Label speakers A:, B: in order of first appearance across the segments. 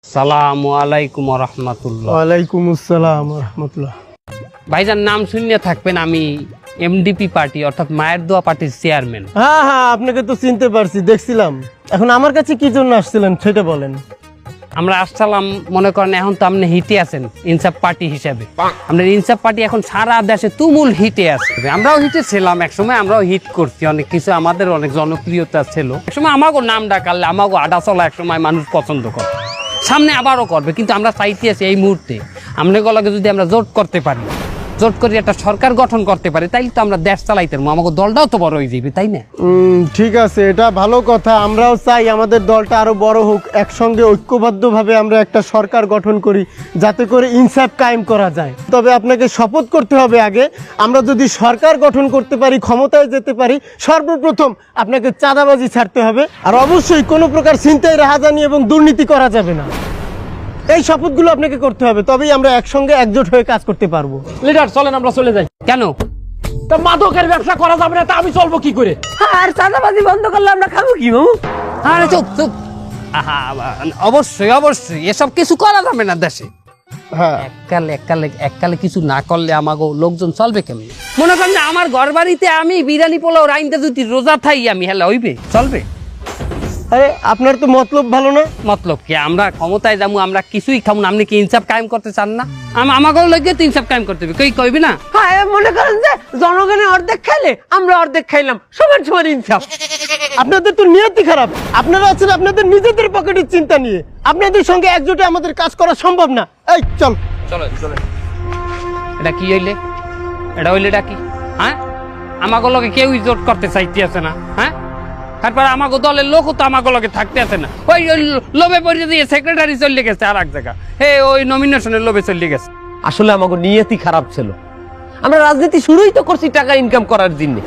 A: সালামু আলাইকুম রহমতুল্লাহ।
B: ওয়ালাইকুম আসসালাম রহমতুল্লাহ।
A: ভাইজান নাম শুনে থাকবেন, আমি এমডিপি পার্টি অর্থাৎ মায়ের দোয়া পার্টির চেয়ারম্যান।
B: হ্যাঁ হ্যাঁ, আপনাকে তো চিনতে পারছি, দেখছিলাম। এখন আমার কাছে কি জন্য আসছিলেন সেটা বলেন।
A: আমরা আসছিলাম, মনে করেন এখন তো আপনি হিটে আছেন ইনসাফ পার্টি হিসাবে। আমাদের ইনসাফ পার্টি এখন সারা দেশে তুমুল হিটে আছে। আমরাও হিটে ছিলাম একসময়, আমরাও হিট করছি অনেক কিছু, আমাদের অনেক জনপ্রিয়তা ছিল একসময়। আমাকেও নাম ডাকালে আমাকেও আডা চলা একসময় মানুষ পছন্দ করে, সামনে আবারও করবে। কিন্তু আমরা চাইতে আছি এই মুহূর্তে আপনাগুলোকে যদি আমরা জোট করতে পারি, জোট করে একটা সরকার গঠন করতে পারি, তাইলে তো আমরা দেশ চালাইতে পারবো, আমাকে দলটাও তো বড় হয়ে যাবে, তাই না?
B: ঠিক আছে, এটা ভালো কথা। আমরাও চাই আমাদের দলটা আরো বড় হোক, একসঙ্গে ঐক্যবদ্ধভাবে আমরা একটা সরকার গঠন করি, যাতে করে ইনসাফ কায়েম করা যায়। তবে আপনাকে শপথ করতে হবে আগে, আমরা যদি সরকার গঠন করতে পারি, ক্ষমতায় যেতে পারি, সর্বপ্রথম আপনাকে চাঁদাবাজি ছাড়তে হবে, আর অবশ্যই কোনো প্রকার ছিনতাই, রাহাজানি এবং দুর্নীতি করা যাবে না। এই শপথগুলো আপনাকে করতে হবে, তবেই আমরা একসঙ্গে একজোট হয়ে কাজ করতে পারবো।
C: লিডার চলেন আমরা চলে যাই।
A: কেন?
C: তা মাদকের ব্যবসা করা যাবে না, তা আমি চলবো কি করে?
A: আর চাঁদাবাজি বন্ধ করলে আমরা খাবো কি বাবু? আরে চুপ চুপ। আহা, অবশ্যই অবশ্যই এসব কিছু করা যাবে না দেশে।
B: হ্যাঁ,
A: এককালে কিছু না করলে আমাকে লোকজন চলবে কেমন? মনে করেন যে আমার ঘর বাড়িতে আমি বিরিয়ানি পোলাও রাইনতে যদি রোজা থাই আমি, হেলা হইবে? চলবে?
B: আরে আপনার তো মতলব ভালো না।
A: মতলব কি? আমরা ক্ষমতায় যাবো, আমরা কিছুই খাবো না। আপনি কি ইনসাফ কায়েম করতে চান না? আমাকেও লাগে তো ইনসাফ কায়েম করতে হবে, কই কইবি না?
D: হ্যাঁ, মনে করেন যে জনগণের অর্ধেক খাইলে আমরা অর্ধেক খাইলাম, সমান সমান ইনসাফ।
B: আপনাদের তো নিয়তি খারাপ। আপনারা আছেন আপনাদের নিজেদের পকেটের চিন্তা নিয়ে। আপনাদের সঙ্গে একজোটে আমাদের কাজ করা সম্ভব না। এই চল।
A: চলো চলো। এটা কি হইলে? এটা হইলে এটা কি? হ্যাঁ, আমাকে লগে কেউই জোট করতে চাইতে আছে না। হ্যাঁ, তারপর আমাকে দলের লোকও তো আমাকে লগে থাকতে আছে না। ওই লোভে পড়ে দিয়ে সেক্রেটারি চলে গেছে আর এক জায়গা, ওই নমিনেশনের লোভে চলে গেছে।
D: আসলে আমাকে নিয়তি খারাপ ছিল। আমরা রাজনীতি শুরুই তো করছি টাকা ইনকাম করার জন্য।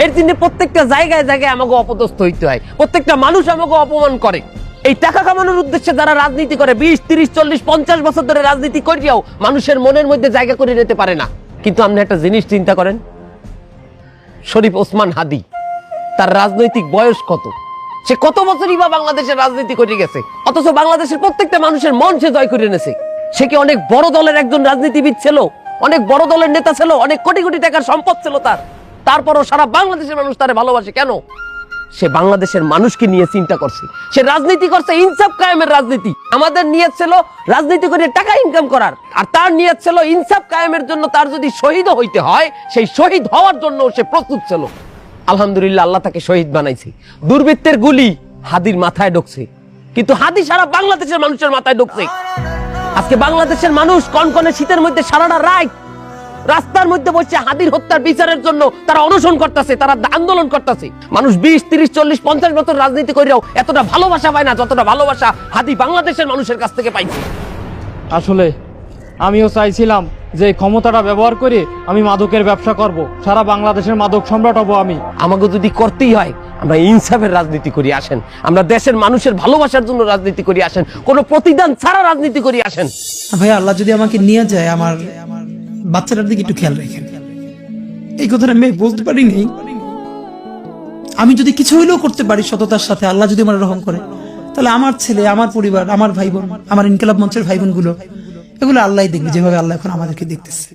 D: এর জন্য প্রত্যেকটা জায়গায় জায়গায় আমাকে অপদস্থ হইতে হয়, প্রত্যেকটা মানুষ আমাকে অপমান করে। এই টাকা কামানোর উদ্দেশ্যে যারা রাজনীতি করে 20, 30, 40, 50 বছর ধরে রাজনীতি করিয়াও মানুষের মনের মধ্যে জায়গা করে নিতে পারে না। কিন্তু আপনি একটা জিনিস চিন্তা করেন, শরীফ ওসমান হাদি, তার রাজনৈতিক বয়স কত? সে কত বছরই বা বাংলাদেশের রাজনীতি করে গেছে, অথচ বাংলাদেশের প্রত্যেকটা মানুষের মন সে জয় করে এনেছে। সে কি অনেক বড় দলের একজন রাজনীতিবিদ ছিল, অনেক বড় দলের নেতা ছিল, অনেক কোটি কোটি টাকার সম্পদ ছিল তার, তারপরও সারা বাংলাদেশের মানুষ তারে ভালোবাসে কেন? সে বাংলাদেশের মানুষকে নিয়ে চিন্তা করছে, সে রাজনীতি করছে ইনসাফ কায়েমের রাজনীতি। আমাদের নিয়ত ছিল রাজনীতি করে টাকা ইনকাম করার, আর তার নিয়ত ছিল ইনসাফ কায়েমের জন্য তার যদি শহীদও হইতে হয়, সেই শহীদ হওয়ার জন্য সে প্রস্তুত ছিল। আলহামদুলিল্লাহ, আল্লাহ তাকে শহীদ বানাইছে। দুর্বৃত্তের গুলি হাদির মাথায় ঢুকছে, কিন্তু হাদি সারা বাংলাদেশের মানুষের মাথায় ঢুকছে। আজকে বাংলাদেশের মানুষ কনকনে শীতের মধ্যে সারাটা রাত রাস্তার মধ্যে বসে হাদির হত্যার বিচারের জন্য তারা অনশন করতেছে, তারা আন্দোলন করতেছে। মানুষ 20, 30, 40, 50 বছর রাজনীতি করেও এতটা ভালোবাসা পায় না যতটা ভালোবাসা হাদি বাংলাদেশের মানুষের কাছ থেকে পাইছে।
C: আসলে আমিও চাইছিলাম যে এই ক্ষমতাটা ব্যবহার করে আমি মাদকের ব্যবসা করব, সারা বাংলাদেশের মাদক সম্রাট হব আমি।
D: আমাকে যদি করতেই হয় আমরা ইনসাফের রাজনীতি করি আসেন, আমরা দেশের মানুষের ভালোবাসার জন্য রাজনীতি করি আসেন, কোনো প্রতিদান ছাড়া রাজনীতি করি আসেন।
E: ভাই, আল্লাহ যদি আমাকে নিয়ে যায়, আমার বাচ্চাটার দিকে একটু খেয়াল রাখেন। এই কথাটা আমি বলতে পারিনি। আমি যদি কিছু হইলেও করতে পারি সততার সাথে, আল্লাহ যদি আমার রহম করে, তাহলে আমার ছেলে, আমার পরিবার, আমার ভাই বোন, আমার ইনকিলাব মঞ্চের ভাই বোন গুলো, এগুলো আল্লাহ দেখবে যেভাবে আল্লাহ এখন আমাদেরকে দেখতেছে।